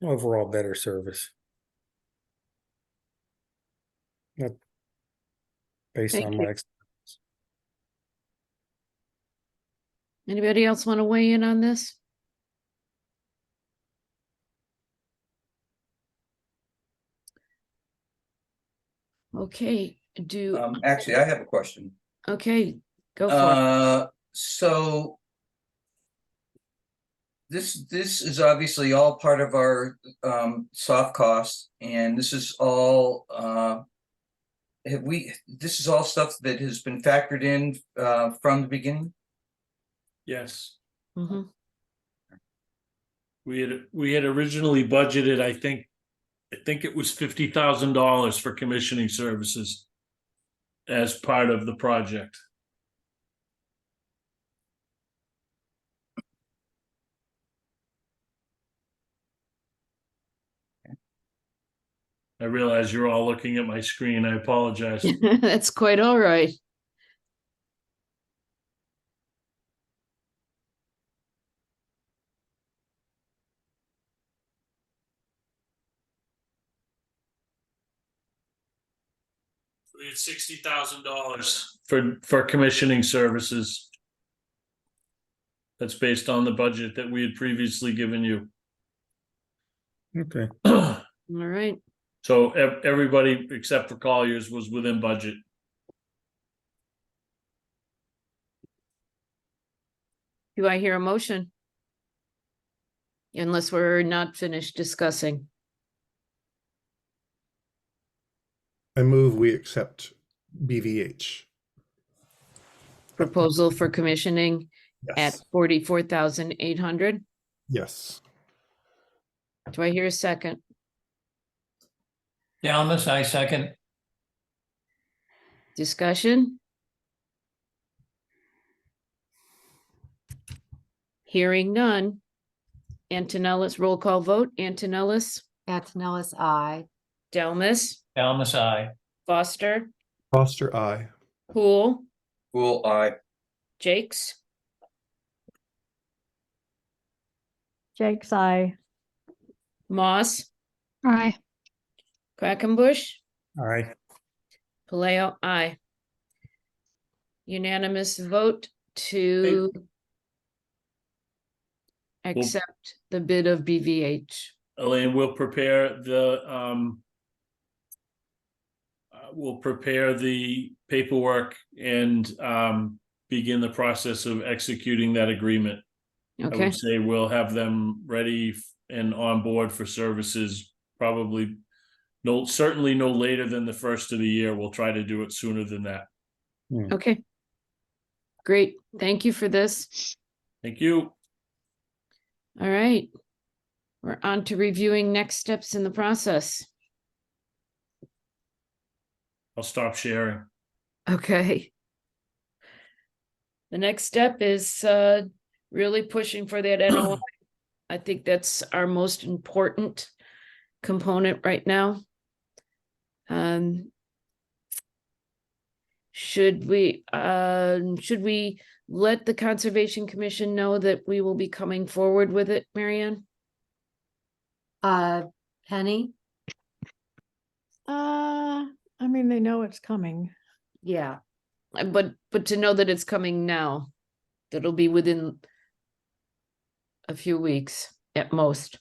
overall better service. Based Thank on you. my experience. Anybody else want to weigh in on this? Okay, Actually, I have a question. okay, go for it. So this is obviously all part of our soft cost, and this is all this is all stuff that has been factored in from the beginning? Yes, Mhm. we had originally budgeted, I think it was $50,000 for commissioning services as part of the project. I realize you're all looking at my screen. I apologize. That's quite all right. We had $60,000 for commissioning services. That's based on the budget that we had previously given you. Okay. All right. So everybody except for Colliers was within budget. Do I hear a motion? Unless we're not finished discussing. I move we accept BVH. Proposal for commissioning at Yes. 44,800. Yes. Do I hear a second? Dalmas, I second. Discussion? Hearing none. Antonellis, roll call vote. Antonellis, Antonellis, I. Delmas, Dalmas, I. Foster, Foster, I. Poole, Cool, aye. Jakes, Jake's eye. Moss, Aye. Quackenbush, All right. Paleo, aye. Unanimous vote to accept the bid of BVH. Elaine, we'll prepare the paperwork and begin the process of executing that agreement. I Okay, would say we'll have them ready and on board for services probably certainly no later than the first of the year. We'll try to do it sooner than that. okay. Great, thank you for this. Thank you. All right. We're on to reviewing next steps in the process. I'll stop sharing. Okay. The next step is really pushing for that NOI. I think that's our most important component right now. Should we let the Conservation Commission know that we will be coming forward with it, Marianne? Penny? I mean, they know it's coming. Yeah. But to know that it's coming now, that'll be within a few weeks at most.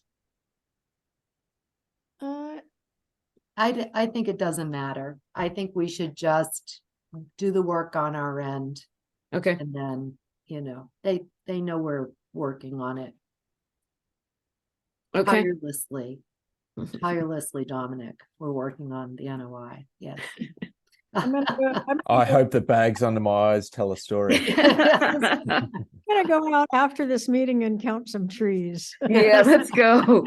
I think it doesn't matter. I think we should just do the work on our end, Okay, and then, they know we're working on it okay. tirelessly, Dominic. We're working on the NOI. Yes. I'm gonna I hope the bags under my eyes tell a story. gonna go out after this meeting and count some trees. Yeah, let's go.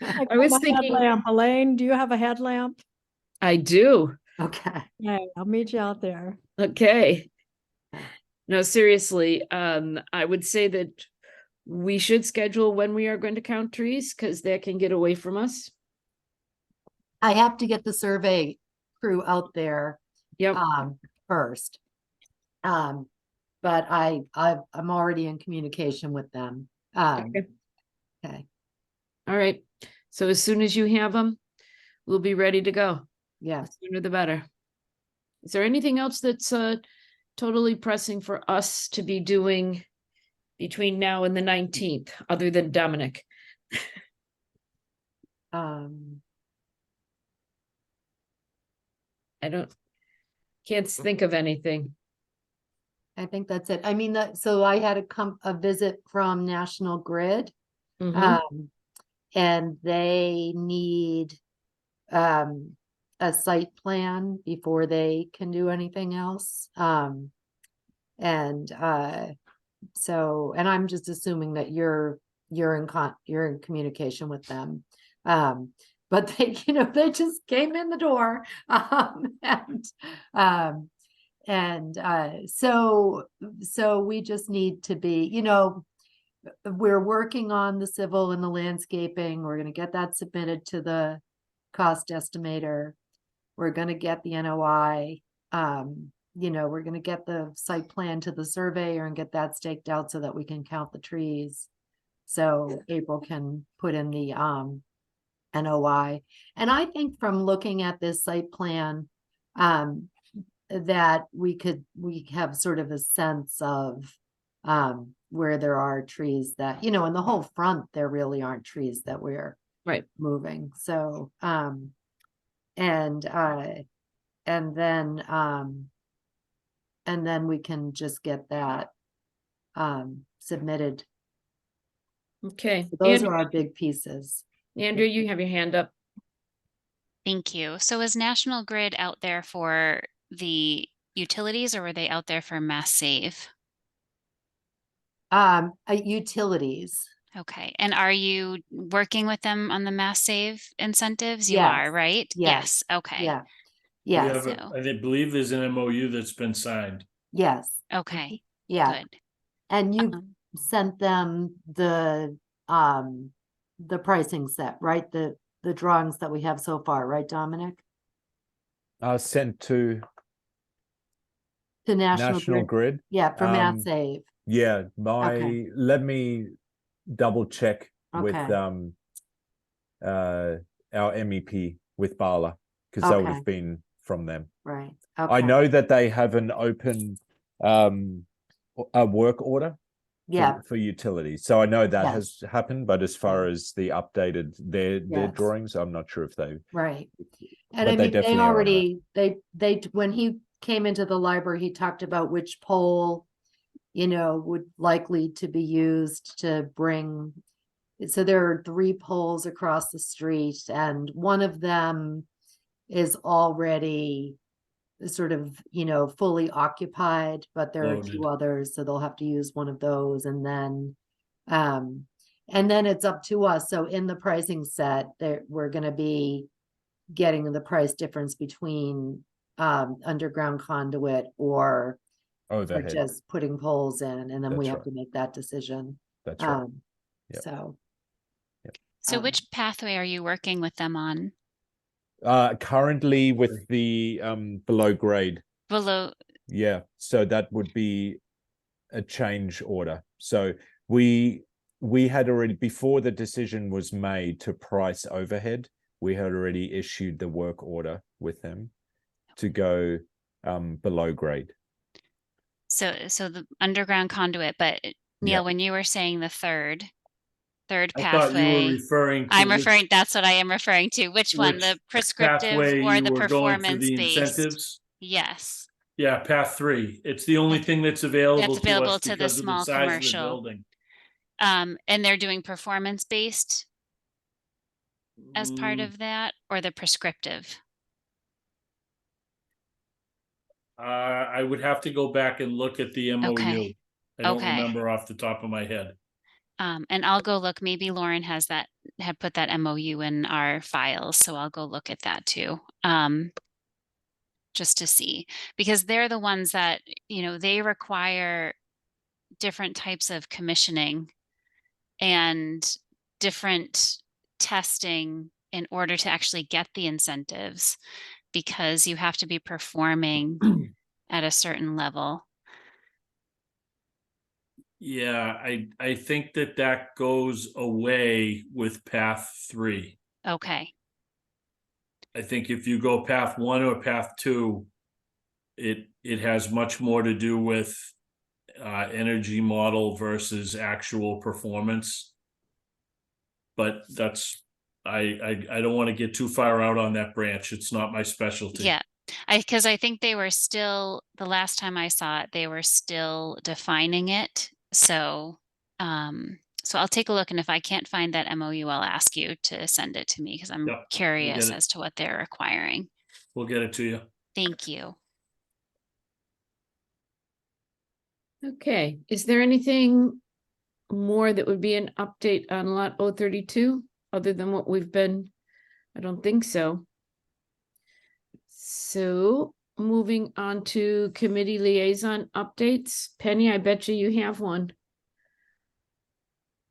I I was got my thinking- headlamp. Elaine, do you have a headlamp? I do. Okay. Okay, I'll meet you out there. Okay. No, seriously, I would say that we should schedule when we are going to count trees, because that can get away from us. I have to get the survey crew out there Yep, first. But I'm already in communication with them. Okay. Okay. All right. So as soon as you have them, we'll be ready to go. Yeah. The sooner the better. Is there anything else that's totally pressing for us to be doing between now and the 19th, other than Dominic? I can't think of anything. I think that's it. I mean, so I had a visit from National Grid. Mhm. And they need a site plan before they can do anything else. And so, and I'm just assuming that you're in communication with them. But they, they just came in the door. So we just need to be, we're working on the civil and the landscaping. We're going to get that submitted to the cost estimator. We're going to get the NOI. We're going to get the site plan to the surveyor and get that staked out so that we can count the trees. So April can put in the NOI. And I think from looking at this site plan, that we have sort of a sense of where there are trees that, in the whole front, there really aren't trees that we're Right. moving. So, and then we can just get that submitted. Okay. So those Andrew, are our big pieces. Andrew, you have your hand up. Thank you. So is National Grid out there for the utilities, or were they out there for mass save? Utilities. Okay. And are you working with them on the mass save incentives? You Yes. are, right? Yes. Okay. Yeah. We Yes. have I believe there's an MOU that's been signed. Yes. Okay. Yeah. Good. And you sent them the pricing set, right? The drawings that we have so far, right, Dominic? Sent to National National Grid. Yeah, for mass save. Yeah, Okay. let me double check with Okay. our MEP with Bala, because that would Okay. have been from them. Right. I Okay. know that they have an open a work order Yeah. for utilities. So I know that Yes. has happened, but as far as the updated their Yes. drawings, I'm not sure if they Right. And but I they mean, they definitely are on already, they, when he came into the library, he talked about which pole, would likely to be used to bring. So there are 3 poles across the street, and one of them is already sort of, fully occupied, but there are 2 others, so they'll have to use one of those. And then it's up to us. So in the pricing set, we're going to be getting the price difference between underground conduit or overhead. just putting poles in, and then we That's have right. to make that decision. That's right. Yep. So. Yep. So which pathway are you working with them on? Currently with the below grade. Below. Yeah, so that would be a change order. So we had already, before the decision was made to price overhead, we had already issued the work order with them to go below grade. So the underground conduit, but Neil, Yeah. when you were saying the third I thought you were pathway, referring to I'm referring, that's what I am referring to. Which one? The prescriptive pathway or you the were going for performance the based? incentives. Yes. Yeah, path 3. It's the only thing that's available That's available to to us the because of the small size of the commercial. building. And they're doing performance based as part of that, or the prescriptive? I would have to go back and look at the MOU. Okay. I don't Okay. remember off the top of my head. And I'll go look. Maybe Lauren had put that MOU in our files, so I'll go look at that too. Just to see, because they're the ones that, they require different types of commissioning and different testing in order to actually get the incentives, because you have to be performing at a certain level. Yeah, I think that goes away with path 3. Okay. I think if you go path 1 or path 2, it has much more to do with energy model versus actual performance. But that's I don't want to get too far out on that branch. It's not my specialty. Yeah. Because I think they were still, the last time I saw it, they were still defining it. So, so I'll take a look, and if I can't find that MOU, I'll ask you to send it to me because I'm Yep, we'll curious get it. as to what they're requiring. We'll get it to you. Thank you. Okay, is there anything more that would be an update on lot 032 other than what we've been? I don't think so. So moving on to committee liaison updates. Penny, I bet you have one.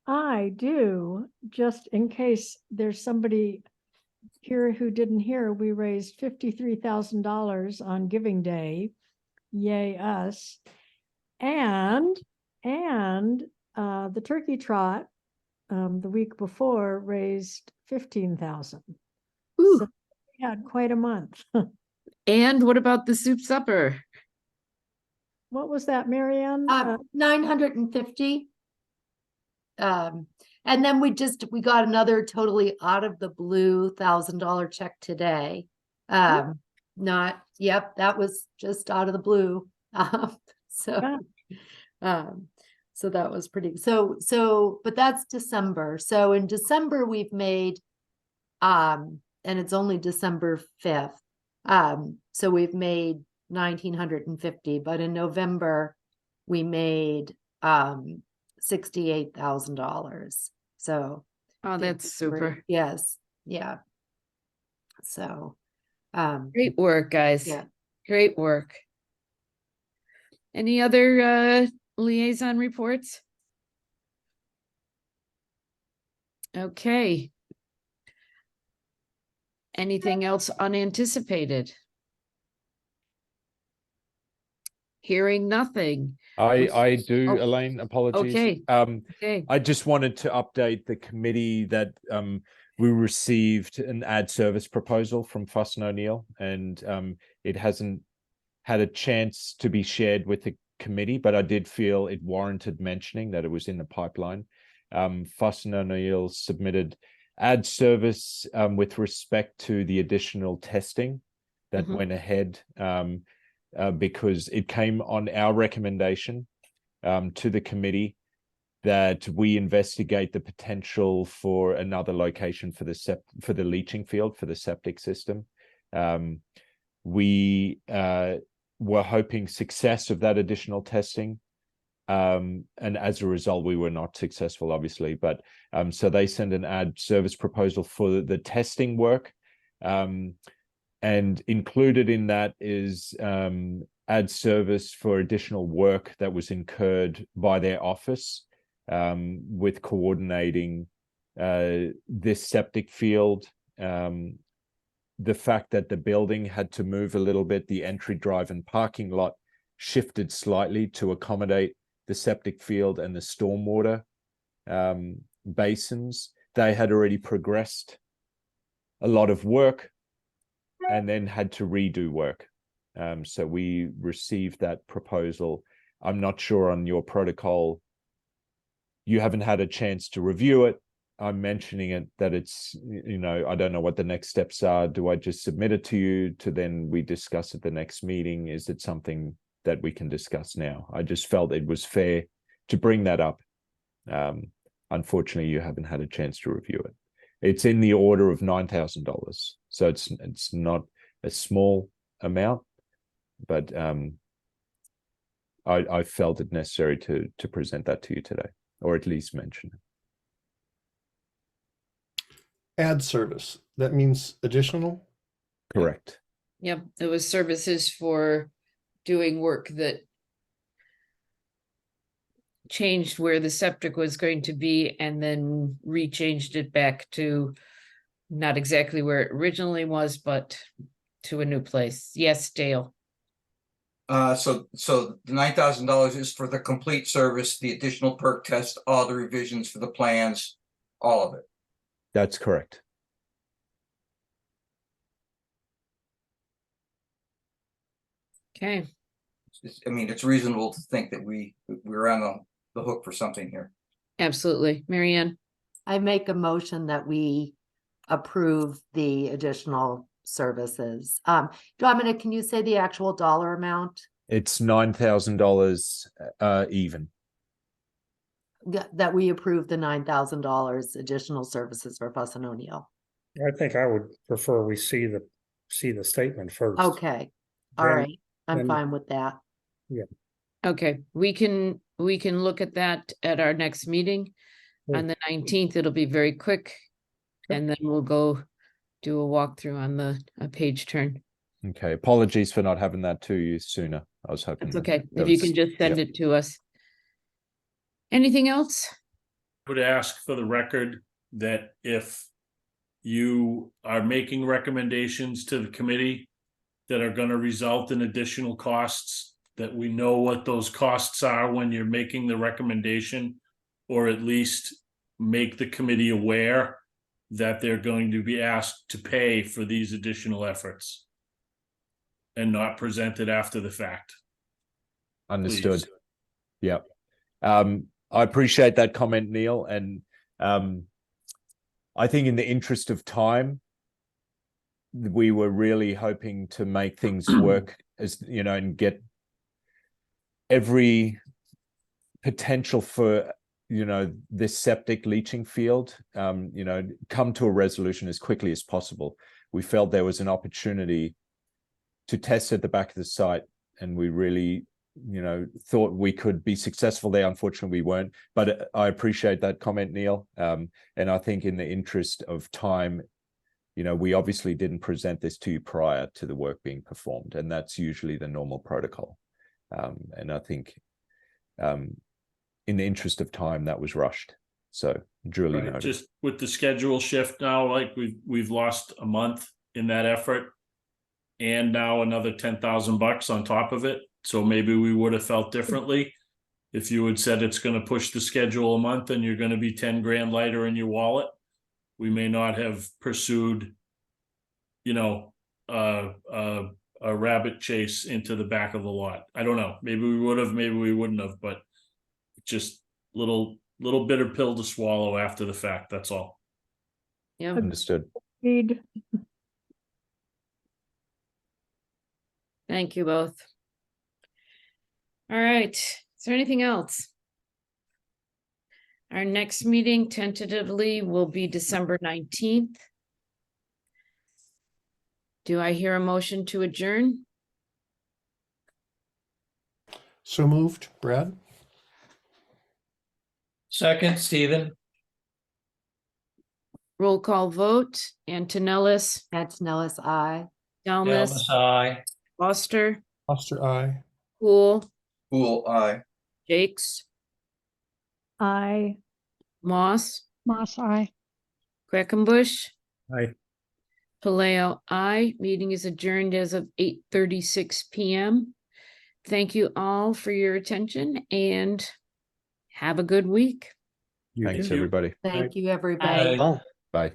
I do, just in case there's somebody here who didn't hear, we raised $53,000 on Giving Day. Yay us. And the turkey trot the week before raised 15,000. Ooh. So we had quite a month. And what about the soup supper? What was that, Marianne? 950. And then we got another totally out of the blue $1,000 check today. That was just out of the blue. So that was pretty, but that's December. So in December we've made, and it's only December 5th. So we've made 1,950, but in November we made, $68,000. So Oh, that's super. yes. Yeah. So Great work, guys. yeah. Great work. Any other liaison reports? Okay. Anything else unanticipated? Hearing nothing. I do, Oh, Elaine, apologies. okay. Okay. I just wanted to update the committee that we received an ad service proposal from Fuss and O'Neill, and it hasn't had a chance to be shared with the committee, but I did feel it warranted mentioning that it was in the pipeline. Fuss and O'Neill submitted ad service with respect to the additional testing that went ahead, because it came on our recommendation to the committee that we investigate the potential for another location for the leaching field for the septic system. We were hoping success of that additional testing, and as a result we were not successful, obviously, but so they sent an ad service proposal for the testing work, and included in that is ad service for additional work that was incurred by their office with coordinating this septic field, the fact that the building had to move a little bit, the entry drive and parking lot shifted slightly to accommodate the septic field and the stormwater basins. They had already progressed a lot of work and then had to redo work. So we received that proposal. I'm not sure on your protocol, you haven't had a chance to review it. I'm mentioning it that it's, I don't know what the next steps are. Do I just submit it to you to then we discuss at the next meeting? Is it something that we can discuss now? I just felt it was fair to bring that up. Unfortunately, you haven't had a chance to review it. It's in the order of $9,000. So it's not a small amount, but I felt it necessary to present that to you today, or at least mention it. Ad service, that means additional? Correct. Yep, it was services for doing work that changed where the septic was going to be and then rechanged it back to not exactly where it originally was, but to a new place. Yes, Dale. So the $9,000 is for the complete service, the additional perk test, all the revisions for the plans, all of it. That's correct. Okay. It's reasonable to think that we're on the hook for something here. Absolutely. Marianne. I make a motion that we approve the additional services. Dominic, can you say the actual dollar amount It's $9,000 even. that we approved the $9,000 additional services for Fuss and O'Neill? I think I would prefer we see the statement first. Okay, all Then- right, I'm then- fine with that. Okay, we can look at that at our next meeting. On the 19th, it'll be very quick. And then we'll go do a walkthrough on a page turn. Okay, apologies for not having that to you sooner. I was hoping. That's okay. that If you was- can just send yeah. it to us. Anything else? Would ask for the record that if you are making recommendations to the committee that are going to result in additional costs, that we know what those costs are when you're making the recommendation, or at least make the committee aware that they're going to be asked to pay for these additional efforts and not present it after the fact. Understood. Please. Yep. I appreciate that comment, Neil. And I think in the interest of time, we were really hoping to make things work as, you know, and get every potential for, you know, this septic leaching field, you know, come to a resolution as quickly as possible. We felt there was an opportunity to test at the back of the site, and we really, you know, thought we could be successful there. Unfortunately, we weren't, but I appreciate that comment, Neil. And I think in the interest of time, you know, we obviously didn't present this to you prior to the work being performed, and that's usually the normal protocol. And I think in the interest of time, that was rushed. So duly Right, noted. just with the schedule shift now, like we've lost a month in that effort, and now another $10,000 on top of it. So maybe we would have felt differently if you had said it's going to push the schedule a month and you're going to be 10 grand lighter in your wallet. We may not have pursued, you know, a rabbit chase into the back of the lot. I don't know. Maybe we would have, maybe we wouldn't have, but just little bitter pill to swallow after the fact. That's all. Yeah. Understood. Agreed. Thank you both. All right. Is there anything else? Our next meeting tentatively will be December 19th. Do I hear a motion to adjourn? So moved, Brad? Second, Stephen. Roll call vote. Antonellis, Antonellis, aye. Delmas, Elvis, aye. Foster, Foster, aye. Poole, Cool, aye. Jakes, I, Moss, Moss, I. Quackenbush, Aye. Paleo, I. Meeting is adjourned as of 8:36 p.m. Thank you all for your attention and have a good week. You Thanks, too. everybody. Thank you, everybody. Aye. Bye.